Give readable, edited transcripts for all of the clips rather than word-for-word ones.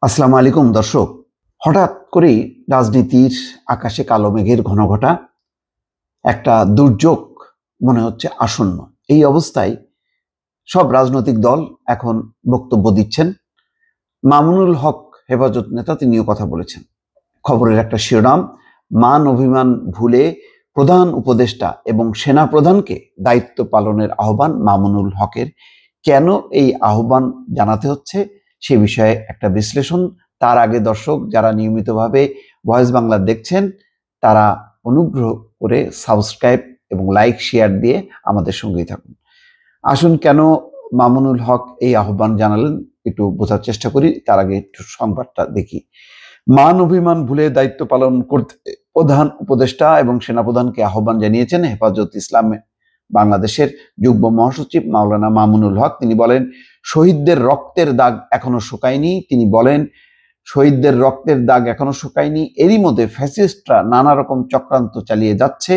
আসসালামু আলাইকুম দর্শক। হঠাৎ করেই রাজনীতির আকাশে কালো মেঘের ঘনঘটা, একটা দুর্যোগ মনে হচ্ছে আসন্ন। এই অবস্থায় সব রাজনৈতিক দল এখন বক্তব্য দিচ্ছেন। মামুনুল হক হেফাজত নেতা তিনিও কথা বলেছেন। খবরের একটা শিরোনাম, মান অভিমান ভুলে প্রধান উপদেষ্টা এবং সেনা প্রধানকে দায়িত্ব পালনের আহ্বান মামুনুল হকের। কেন এই আহ্বান জানাতে হচ্ছে সে বিষয়ে একটা বিশ্লেষণ। তার আগে দর্শক যারা নিয়মিতভাবে ভয়েস বাংলা দেখছেন তারা অনুগ্রহ করে সাবস্ক্রাইব এবং লাইক শেয়ার দিয়ে আমাদের সঙ্গেই থাকুন। আসুন, কেন মামুনুল হক এই আহ্বান জানালেন একটু বোঝার চেষ্টা করি। তার আগে একটু সংবাদটা দেখি। মান অভিমান ভুলে দায়িত্ব পালন করতে প্রধান উপদেষ্টা এবং সেনাপ্রধানকে আহ্বান জানিয়েছেন হেফাজত ইসলাম বাংলাদেশের যুগ্ম মহাসচিব মাওলানা মামুনুল হক। তিনি বলেন, শহীদদের রক্তের দাগ এখনো শুকায়নি। তিনি বলেন, শহীদদের রক্তের দাগ এখনো শুকায়নি। এরই মধ্যে ফ্যাসিস্টরা নানা রকম চক্রান্ত চালিয়ে যাচ্ছে।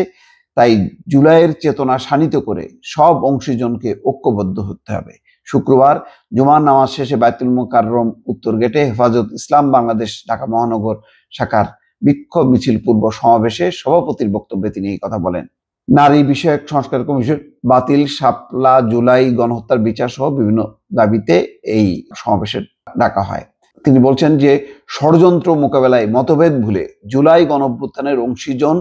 তাই জুলাইয়ের চেতনা শানিত করে সব অংশীজনকে ঐক্যবদ্ধ হতে হবে। শুক্রবার জুমার নামাজ শেষে বায়তুল মোকাররম উত্তর গেটে হেফাজত ইসলাম বাংলাদেশ ঢাকা মহানগর শাখার বিক্ষোভ মিছিল পূর্ব সমাবেশে সভাপতির বক্তব্যে তিনি এই কথা বলেন। নারী বিষয়ক সংস্কার কমিশন বাতিল, শাপলা জুলাই গণহত্যার বিচার সহ বিভিন্ন দাবিতে এই সমাবেশে ডাকা হয়। তিনি বলছেন যে ষড়যন্ত্র মোকাবেলায় মতভেদ ভুলে জুলাই গণঅভ্যুত্থানের অংশীজন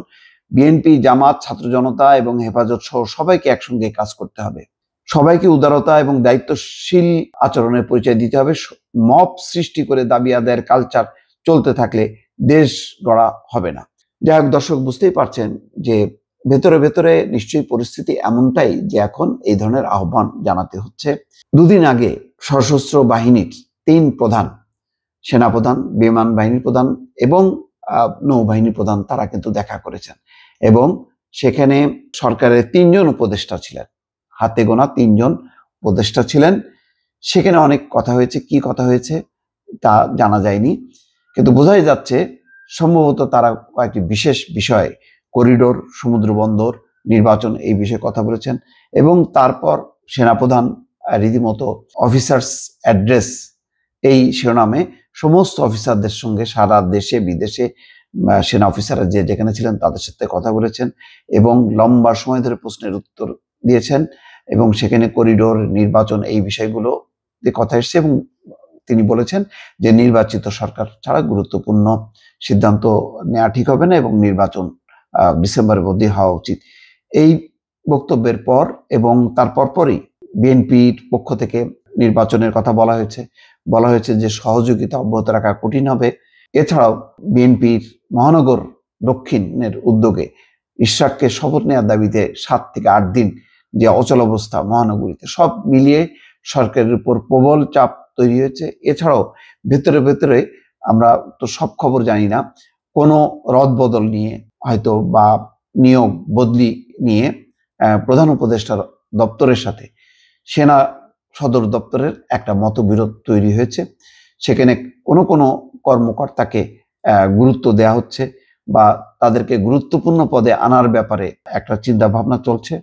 বিএনপি, জামাত, ছাত্র জনতা এবং হেফাজত সহ সবাইকে একসঙ্গে কাজ করতে হবে। সবাইকে উদারতা এবং দায়িত্বশীল আচরণের পরিচয় দিতে হবে। মব সৃষ্টি করে দাবি আদায়ের কালচার চলতে থাকলে দেশ গড়া হবে না। যাই হোক দর্শক, বুঝতেই পারছেন যে ভেতরে ভেতরে নিশ্চয়ই পরিস্থিতি এমনটাই যে এখন এই ধরনের আহ্বান জানাতে হচ্ছে। দুদিন আগে সশস্ত্র বাহিনীর 3 প্রধান, সেনাপ্রধান, বিমান বাহিনীর প্রধান এবং নৌবাহিনীর প্রধান তারা কিন্তু দেখা করেছেন এবং সেখানে সরকারের 3 জন উপদেষ্টা ছিলেন, হাতে গোনা 3 জন উপদেষ্টা ছিলেন। সেখানে অনেক কথা হয়েছে, কি কথা হয়েছে তা জানা যায়নি, কিন্তু বোঝাই যাচ্ছে সম্ভবত তারা কয়েকটি বিশেষ বিষয়ে, করিডোর, সমুদ্র বন্দর, নির্বাচন, এই বিষয়ে কথা বলেছেন। এবং তারপর সেনাপ্রধান রীতিমতো অফিসার্স অ্যাড্রেস এই শিরোনামে সমস্ত অফিসারদের সঙ্গে সারা দেশে বিদেশে সেনা অফিসাররা যে যেখানে ছিলেন তাদের সাথে কথা বলেছেন এবং লম্বা সময় ধরে প্রশ্নের উত্তর দিয়েছেন এবং সেখানে করিডোর, নির্বাচন, এই বিষয়গুলো কথা এসছে এবং তিনি বলেছেন যে নির্বাচিত সরকার ছাড়া গুরুত্বপূর্ণ সিদ্ধান্ত নেওয়া ঠিক হবে না এবং নির্বাচন ডিসেম্বরের মধ্যে হওয়া উচিত। এই বক্তব্যের পর এবং তারপর পরই বিএনপির পক্ষ থেকে নির্বাচনের কথা বলা হয়েছে যে সহযোগিতা অব্যাহত রাখা কঠিন হবে। এছাড়াও বিএনপির মহানগর দক্ষিণের উদ্যোগে ইশরাককে শপথ নেওয়ার দাবিতে 7 থেকে 8 দিন যে অচল অবস্থা মহানগরীতে, সব মিলিয়ে সরকারের উপর প্রবল চাপ তৈরি হয়েছে। এছাড়াও ভেতরে ভেতরে আমরা তো সব খবর জানি না, কোনো রদবদল নিয়ে হয়তো বা নিয়োগ বদলি নিয়ে প্রধান উপদেষ্টার দপ্তরের সাথে সেনা সদর দপ্তরের একটা মতবিরোধ তৈরি হয়েছে। সেখানে কোনো কর্মকর্তাকে গুরুত্ব দেওয়া হচ্ছে বা তাদেরকে গুরুত্বপূর্ণ পদে আনার ব্যাপারে একটা চিন্তা ভাবনা চলছে,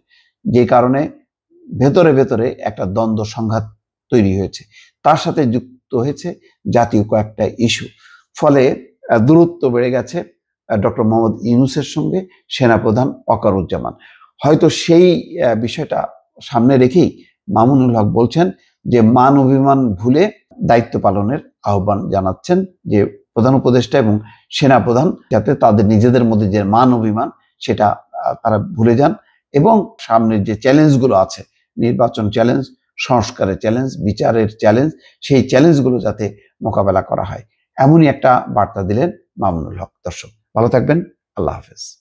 যে কারণে ভেতরে ভেতরে একটা দ্বন্দ্ব সংঘাত তৈরি হয়েছে। তার সাথে যুক্ত হয়েছে জাতীয় কয়েকটা ইস্যু, ফলে দূরত্ব বেড়ে গেছে ডক্টর মোহাম্মদ ইউনূসের সঙ্গে সেনাপ্রধান ওয়াকারুজ্জামান। হয়তো সেই বিষয়টা সামনে রেখেই মামুনুল হক বলছেন যে মান অভিমান ভুলে দায়িত্ব পালনের আহ্বান জানাচ্ছেন, যে প্রধান উপদেষ্টা এবং সেনাপ্রধান যাতে তাদের নিজেদের মধ্যে যে মান অভিমান সেটা তারা ভুলে যান এবং সামনের যে চ্যালেঞ্জগুলো আছে, নির্বাচন চ্যালেঞ্জ, সংস্কারের চ্যালেঞ্জ, বিচারের চ্যালেঞ্জ, সেই চ্যালেঞ্জগুলো যাতে মোকাবেলা করা হয়, এমনই একটা বার্তা দিলেন মামুনুল হক। দর্শক ভালো থাকবেন, আল্লাহ হাফেজ।